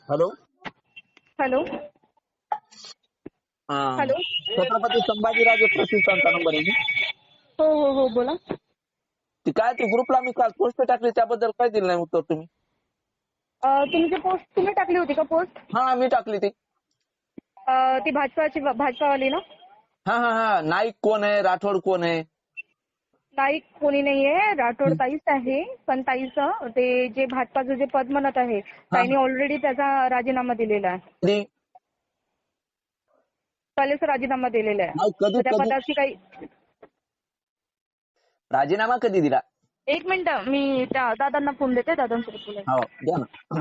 Hello. Hello. Hello. Chhatrapati Sambhajiraje प्रतिष्ठानचा number आहे. हो हो हो बोला. ती काय ती ग्रुपला मी काल पोस्ट टाकली त्याबद्दल काय दिलं नाही उत्तर तुम्ही? तुमची पोस्ट तुम्ही टाकली होती का पोस्ट? हा मी टाकली ती. ती भाजपावाली ना? हा हा हा. नाईक कोण आहे, राठोड कोण आहे? ताई कोणी नाहीये, राठोड ताईच आहे. पण ताईचं ते जे भाजपाचं जे पद म्हणत आहे ताईने ऑलरेडी त्याचा राजीनामा दिलेला आहे. कधी कालच राजीनामा दिलेला आहे. नाही, कधी तर त्या कधी पदाची काही राजीनामा कधी दिला? एक मिनिट मी त्या दादांना फोन देते, दादांसोबत बोलायचं. हो द्या ना.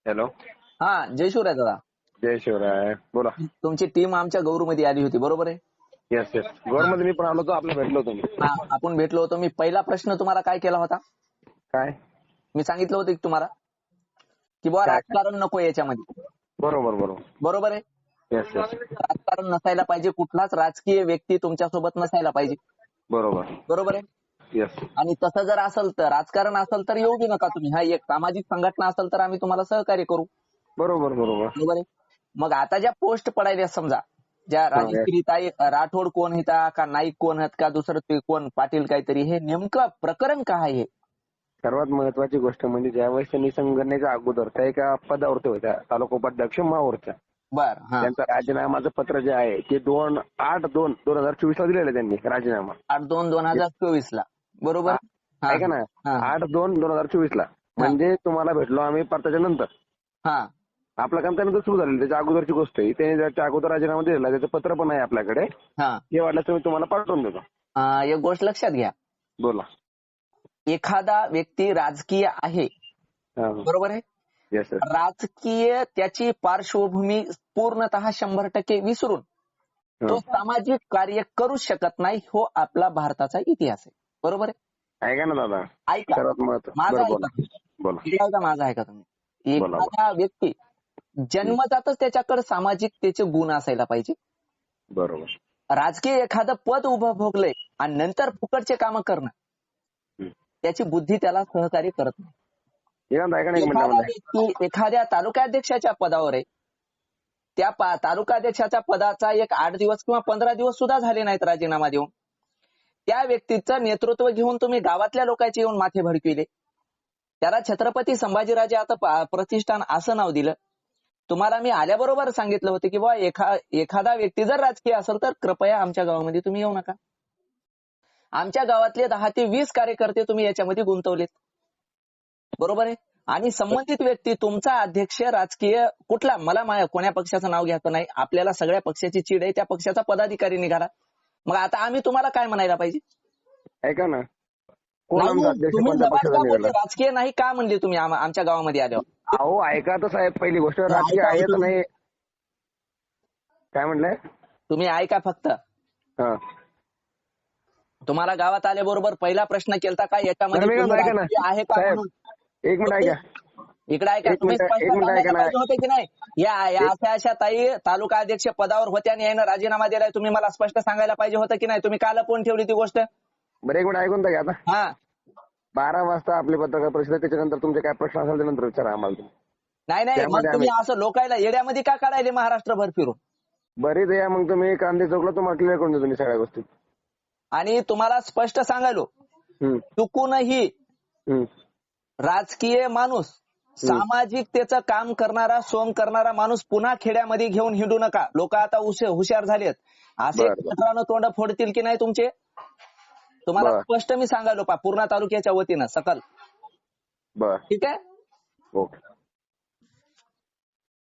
हॅलो. हा जय शिवराय दादा. जय शिवराय. बोला. तुमची टीम आमच्या गौरमध्ये आली होती बरोबर आहे? Yes yes. गोरमध्ये मी पण आलो होतो, आपलं भेटलो होतो मी. हा आपण भेटलो होतो. मी पहिला प्रश्न तुम्हाला काय केला होता? काय? मी सांगितलं होतं की तुम्हाला की बुवा काय? राजकारण नको याच्यामध्ये. बरोबर बरोबर. बरोबर आहे? Yes yes. राजकारण नसायला पाहिजे, कुठलाच राजकीय व्यक्ती तुमच्यासोबत नसायला पाहिजे. बरोबर. बरोबर आहे? येस. आणि तसं जर असेल तर राजकारण असेल तर येऊ दे नका तुम्ही. हा एक सामाजिक संघटना असेल तर आम्ही तुम्हाला सहकार्य करू. बरोबर बरोबर. बरोबर आहे? मग आता ज्या पोस्ट पडायल्या समजा ज्या राजश्रीताई राठोड कोण होता का नाईक कोण आहेत का दुसरं ते कोण पाटील काहीतरी, हे नेमकं प्रकरण काय आहे? सर्वात महत्वाची गोष्ट म्हणजे ज्यावेळेस त्यांनी संघटनेच्या अगोदर त्या एका पदावरती होत्या, तालुका उपाध्यक्ष माहूरच्या. बर. हा. त्यांचं राजीनामाचं पत्र जे आहे ते 8/2/2024 ला दिलेलं आहे त्यांनी राजीनामा. 8/2/2024 ला. बरोबर. ऐका ना, 8/2/2024 ला. म्हणजे तुम्हाला भेटलो आम्ही परताच्या नंतर. हा. आपलं काम त्यानंतर सुरू झालेलं, त्याच्या अगोदरची गोष्ट आहे. त्याने त्याच्या अगोदर राजीनामा दिलेला, त्याचं पत्र पण आहे आपल्याकडे. हा. हे वाटलं तर मी तुम्हाला पाठवून देतो. एक गोष्ट लक्षात घ्या. बोला. एखादा व्यक्ती राजकीय आहे बरोबर आहे? Yes sir. राजकीय त्याची पार्श्वभूमी पूर्णतः 100% विसरून तो सामाजिक कार्य करू शकत नाही. हो आपला भारताचा इतिहास आहे. बरोबर आहे? ऐका ना दादा, ऐका सर्वात महत्व. माझा बरं, ऐका. बोला. इकडे ऐका, माझा ऐका तुम्ही. बोला. एखादा व्यक्ती जन्मजातच त्याच्याकडे सामाजिकतेचे गुण असायला पाहिजे. बरोबर. राजकीय एखादं पद उपभोगलंय आणि नंतर फुकटचे कामं करणं त्याची बुद्धी त्याला सहकार्य करत नाही. ऐका ना, एक एखादा मिनिटामध्ये. व्यक्ती एखाद्या तालुकाध्यक्षाच्या पदावर आहे, त्या तालुकाध्यक्षाच्या पदाचा एक 8 दिवस किंवा 15 दिवस सुद्धा झाले नाहीत राजीनामा देऊन, त्या व्यक्तीचं नेतृत्व घेऊन तुम्ही गावातल्या लोकांचे येऊन माथे भडकविले. त्याला छत्रपती संभाजीराजे आता प्रतिष्ठान असं नाव दिलं. तुम्हाला मी आल्याबरोबर सांगितलं होतं की बुवा एखादा व्यक्ती जर राजकीय असेल तर कृपया आमच्या गावामध्ये तुम्ही येऊ नका. आमच्या गावातले 10 ते 20 कार्यकर्ते तुम्ही याच्यामध्ये गुंतवलेत. बरोबर आहे? आणि संबंधित व्यक्ती तुमचा अध्यक्ष राजकीय कुठला, मला कोण्या पक्षाचं नाव घ्यायचं नाही, आपल्याला सगळ्या पक्षाची चीड आहे, त्या पक्षाचा पदाधिकारी निघाला. मग आता आम्ही तुम्हाला काय म्हणायला पाहिजे? ऐका ना, कोण आमचा अध्यक्ष तुम्ही कोणत्या पक्षाचा निवडला? राजकीय नाही का म्हणले तुम्ही आमच्या गावामध्ये आल्यावर? अहो ऐका तर साहेब, पहिली गोष्ट राजकीय आहेच नाही. काय म्हटलंय तुम्ही? ऐका फक्त. हा. तुम्हाला गावात आल्याबरोबर पहिला प्रश्न केलता का याच्यामध्ये ऐका ना राजकीय आहे का साहेब, म्हणून? एक मिनिट ऐका. इकडे ऐका, एक तुम्ही मिनिट स्पष्ट ऐका सांगायला ना. पाहिजे होते की नाही या अशा ताई तालुका अध्यक्ष पदावर होत्या आणि यानं राजीनामा दिलाय, तुम्ही मला स्पष्ट सांगायला पाहिजे होतं की नाही? तुम्ही का लपवून ठेवली ती गोष्ट? बरं एक मिनिट ऐकून घ्या आता. हा. 12 वाजता आपली पत्रकार परिषद आहे, त्याच्यानंतर तुमचे काय प्रश्न असेल त्यानंतर विचारा आम्हाला तुम्ही. नाही मग त्यामध्ये तुम्ही असं लोकायला येड्यामध्ये का काढायले महाराष्ट्रभर फिरून? बरीच या मग तुम्ही कांदे चौकला तुम्हाला क्लिअर करून देतो मी सगळ्या गोष्टी. आणि तुम्हाला स्पष्ट सांगायलो, चुकूनही राजकीय माणूस, सामाजिकतेचं काम करणारा, सोंग करणारा माणूस पुन्हा खेड्यामध्ये घेऊन हिंडू नका. लोक आता हुशार झालेत, असे कचरानं तोंड फोडतील की नाही तुमचे. तुम्हाला स्पष्ट मी सांगायलो पूर्णा तालुक्याच्या वतीनं सकल. बर. ठीक आहे. ओके.